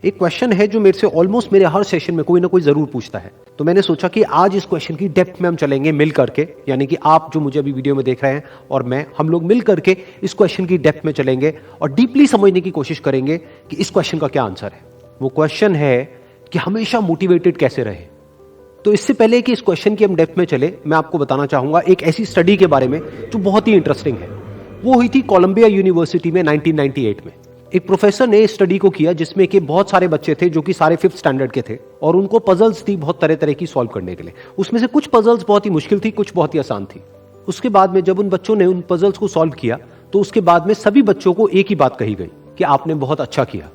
एक क्वेश्चन है जो मेरे से ऑलमोस्ट मेरे हर सेशन में कोई ना कोई जरूर पूछता है, तो मैंने सोचा कि आज इस क्वेश्चन की डेप्थ में हम चलेंगे मिल करके, यानी कि आप जो मुझे अभी वीडियो में देख रहे हैं और मैं, हम लोग मिल करके इस क्वेश्चन की डेप्थ में चलेंगे और डीपली समझने की कोशिश करेंगे कि इस क्वेश्चन का क्या आंसर है। वो क्वेश्चन है कि हमेशा मोटिवेटेड कैसे रहे। तो इससे पहले कि इस क्वेश्चन की हम डेप्थ में चले, मैं आपको बताना चाहूंगा एक ऐसी स्टडी के बारे में जो बहुत ही इंटरेस्टिंग है। वो हुई थी कोलंबिया यूनिवर्सिटी में 1998 में। एक प्रोफेसर ने स्टडी को किया जिसमें कि बहुत सारे बच्चे थे जो कि सारे 5th स्टैंडर्ड के थे और उनको पजल्स थी बहुत तरह तरह की सॉल्व करने के लिए। उसमें से कुछ पजल्स बहुत ही मुश्किल थी, कुछ बहुत ही आसान थी। उसके बाद में जब उन बच्चों ने उन पजल्स को सॉल्व किया तो उसके बाद में सभी बच्चों को एक ही बात कही गई कि आपने बहुत अच्छा किया।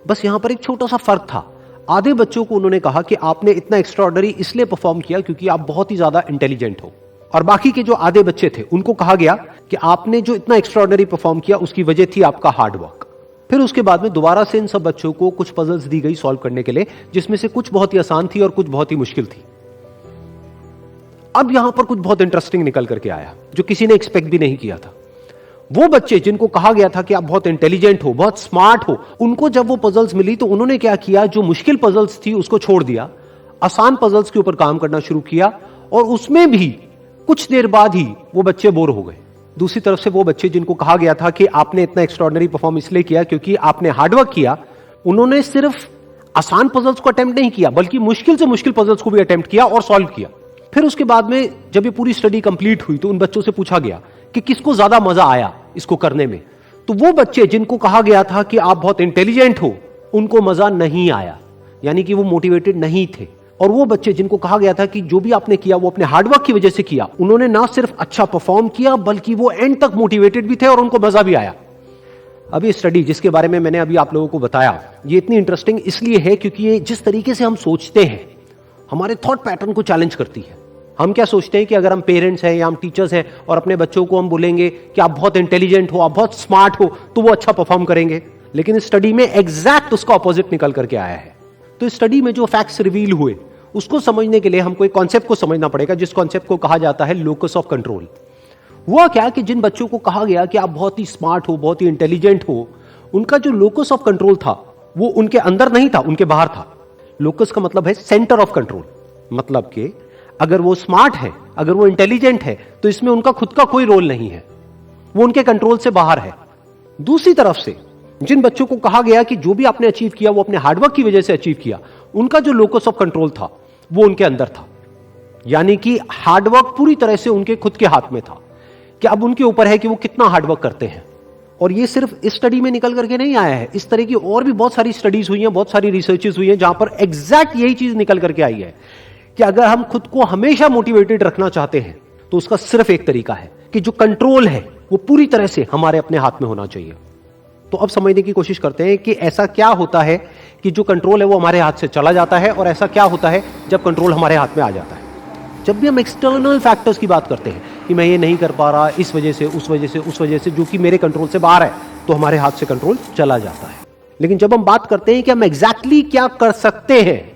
बस यहां पर एक छोटा सा फर्क था। आधे बच्चों को उन्होंने कहा कि आपने इतना एक्स्ट्राऑर्डिनरी इसलिए परफॉर्म किया क्योंकि आप बहुत ही ज्यादा इंटेलिजेंट हो, और बाकी के जो आधे बच्चे थे उनको कहा गया कि आपने जो इतना एक्स्ट्राऑर्डिनरी परफॉर्म किया उसकी वजह थी आपका हार्ड वर्क। फिर उसके बाद में दोबारा से इन सब बच्चों को कुछ पजल्स दी गई सॉल्व करने के लिए, जिसमें से कुछ बहुत ही आसान थी और कुछ बहुत ही मुश्किल थी। अब यहां पर कुछ बहुत इंटरेस्टिंग निकल करके आया जो किसी ने एक्सपेक्ट भी नहीं किया था। वो बच्चे जिनको कहा गया था कि आप बहुत इंटेलिजेंट हो, बहुत स्मार्ट हो, उनको जब वो पजल्स मिली तो उन्होंने क्या किया, जो मुश्किल पजल्स थी उसको छोड़ दिया, आसान पजल्स के ऊपर काम करना शुरू किया और उसमें भी कुछ देर बाद ही वो बच्चे बोर हो गए। दूसरी तरफ से वो बच्चे जिनको कहा गया था कि आपने इतना एक्स्ट्राऑर्डिनरी परफॉर्म इसलिए किया क्योंकि आपने हार्डवर्क किया, उन्होंने सिर्फ आसान पजल्स को अटेम्प्ट नहीं किया बल्कि मुश्किल से मुश्किल पजल्स को भी अटेम्प्ट किया और सॉल्व किया। फिर उसके बाद में जब ये पूरी स्टडी कंप्लीट हुई तो उन बच्चों से पूछा गया कि किसको ज्यादा मजा आया इसको करने में। तो वो बच्चे जिनको कहा गया था कि आप बहुत इंटेलिजेंट हो, उनको मजा नहीं आया, यानी कि वो मोटिवेटेड नहीं थे। और वो बच्चे जिनको कहा गया था कि जो भी आपने किया वो अपने हार्डवर्क की वजह से किया, उन्होंने ना सिर्फ अच्छा परफॉर्म किया बल्कि वो एंड तक मोटिवेटेड भी थे और उनको मजा भी आया। अब ये स्टडी जिसके बारे में मैंने अभी आप लोगों को बताया, ये इतनी इंटरेस्टिंग इसलिए है क्योंकि ये जिस तरीके से हम सोचते हैं, हमारे थॉट पैटर्न को चैलेंज करती है। हम क्या सोचते हैं कि अगर हम पेरेंट्स हैं या हम टीचर्स हैं और अपने बच्चों को हम बोलेंगे कि आप बहुत इंटेलिजेंट हो, आप बहुत स्मार्ट हो, तो वो अच्छा परफॉर्म करेंगे। लेकिन इस स्टडी में एग्जैक्ट उसका ऑपोजिट निकल करके आया है। तो इस स्टडी में जो फैक्ट्स रिवील हुए उसको समझने के लिए हमको एक कॉन्सेप्ट को समझना पड़ेगा, जिस कॉन्सेप्ट को कहा जाता है लोकस ऑफ कंट्रोल। हुआ क्या कि जिन बच्चों को कहा गया कि आप बहुत ही स्मार्ट हो, बहुत ही इंटेलिजेंट हो, उनका जो लोकस ऑफ कंट्रोल था वो उनके अंदर नहीं था, उनके बाहर था। लोकस का मतलब है सेंटर ऑफ कंट्रोल, मतलब कि अगर वो स्मार्ट है, अगर वो इंटेलिजेंट है तो इसमें उनका खुद का कोई रोल नहीं है, वो उनके कंट्रोल से बाहर है। दूसरी तरफ से जिन बच्चों को कहा गया कि जो भी आपने अचीव किया वो अपने हार्डवर्क की वजह से अचीव किया, उनका जो लोकस ऑफ कंट्रोल था वो उनके अंदर था, यानी कि हार्डवर्क पूरी तरह से उनके खुद के हाथ में था कि अब उनके ऊपर है कि वो कितना हार्डवर्क करते हैं। और ये सिर्फ इस स्टडी में निकल करके नहीं आया है, इस तरह की और भी बहुत सारी स्टडीज हुई हैं, बहुत सारी रिसर्चेस हुई हैं जहां पर एग्जैक्ट यही चीज निकल करके आई है कि अगर हम खुद को हमेशा मोटिवेटेड रखना चाहते हैं तो उसका सिर्फ एक तरीका है कि जो कंट्रोल है वो पूरी तरह से हमारे अपने हाथ में होना चाहिए। तो अब समझने की कोशिश करते हैं कि ऐसा क्या होता है कि जो कंट्रोल है वो हमारे हाथ से चला जाता है और ऐसा क्या होता है जब कंट्रोल हमारे हाथ में आ जाता है। जब भी हम एक्सटर्नल फैक्टर्स की बात करते हैं कि मैं ये नहीं कर पा रहा इस वजह से, उस वजह से, उस वजह से, जो कि मेरे कंट्रोल से बाहर है, तो हमारे हाथ से कंट्रोल चला जाता है। लेकिन जब हम बात करते हैं कि हम एग्जैक्टली क्या कर सकते हैं,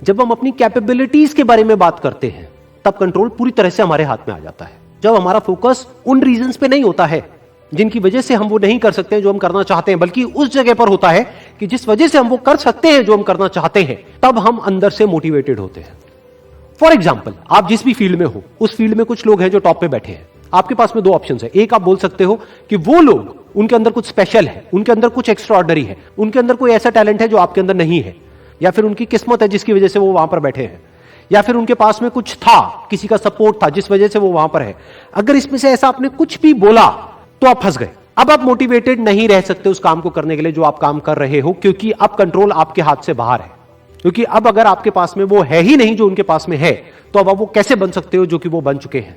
जब हम अपनी कैपेबिलिटीज के बारे में बात करते हैं, तब कंट्रोल पूरी तरह से हमारे हाथ में आ जाता है। जब हमारा फोकस उन रीजंस पे नहीं होता है जिनकी वजह से हम वो नहीं कर सकते जो हम करना चाहते हैं, बल्कि उस जगह पर होता है कि जिस वजह से हम वो कर सकते हैं जो हम करना चाहते हैं, तब हम अंदर से मोटिवेटेड होते हैं। फॉर एग्जाम्पल, आप जिस भी फील्ड में हो, उस फील्ड में कुछ लोग हैं जो टॉप पे बैठे हैं। आपके पास में दो ऑप्शन है। एक, आप बोल सकते हो कि वो लोग, उनके अंदर कुछ स्पेशल है, उनके अंदर कुछ एक्स्ट्राऑर्डिनरी है, उनके अंदर कोई ऐसा टैलेंट है जो आपके अंदर नहीं है, या फिर उनकी किस्मत है जिसकी वजह से वो वहां पर बैठे हैं, या फिर उनके पास में कुछ था, किसी का सपोर्ट था जिस वजह से वो वहां पर है। अगर इसमें से ऐसा आपने कुछ भी बोला तो आप फंस गए। अब आप मोटिवेटेड नहीं रह सकते उस काम को करने के लिए जो आप काम कर रहे हो, क्योंकि अब कंट्रोल आपके हाथ से बाहर है। क्योंकि अब अगर आपके पास में वो है ही नहीं जो उनके पास में है, तो अब आप वो कैसे बन सकते हो जो कि वो बन चुके हैं।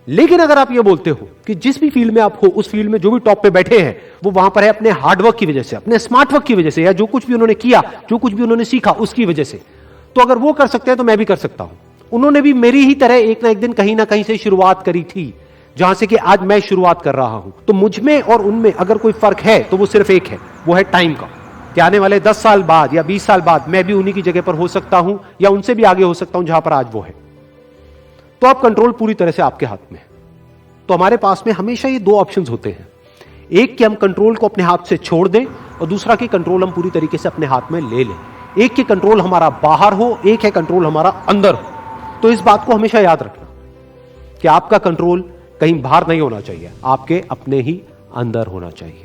लेकिन अगर आप ये बोलते हो कि जिस भी फील्ड में आप हो, उस फील्ड में जो भी टॉप पे बैठे हैं वो वहां पर है अपने हार्डवर्क की वजह से, अपने स्मार्ट वर्क की वजह से, या जो कुछ भी उन्होंने किया, जो कुछ भी उन्होंने सीखा उसकी वजह से, तो अगर वो कर सकते हैं तो मैं भी कर सकता हूं। उन्होंने भी मेरी ही तरह एक ना एक दिन कहीं ना कहीं से शुरुआत करी थी, जहां से कि आज मैं शुरुआत कर रहा हूं। तो मुझ में और उनमें अगर कोई फर्क है तो वो सिर्फ एक है, वो है टाइम का, कि आने वाले 10 साल बाद या 20 साल बाद मैं भी उन्हीं की जगह पर हो सकता हूं या उनसे भी आगे हो सकता हूं जहां पर आज वो है। तो अब कंट्रोल पूरी तरह से आपके हाथ में है। तो हमारे पास में हमेशा ये दो ऑप्शंस होते हैं। एक कि हम कंट्रोल को अपने हाथ से छोड़ दें और दूसरा कि कंट्रोल हम पूरी तरीके से अपने हाथ में ले लें। एक कि कंट्रोल हमारा बाहर हो, एक है कंट्रोल हमारा अंदर हो। तो इस बात को हमेशा याद रखना कि आपका कंट्रोल कहीं बाहर नहीं होना चाहिए, आपके अपने ही अंदर होना चाहिए।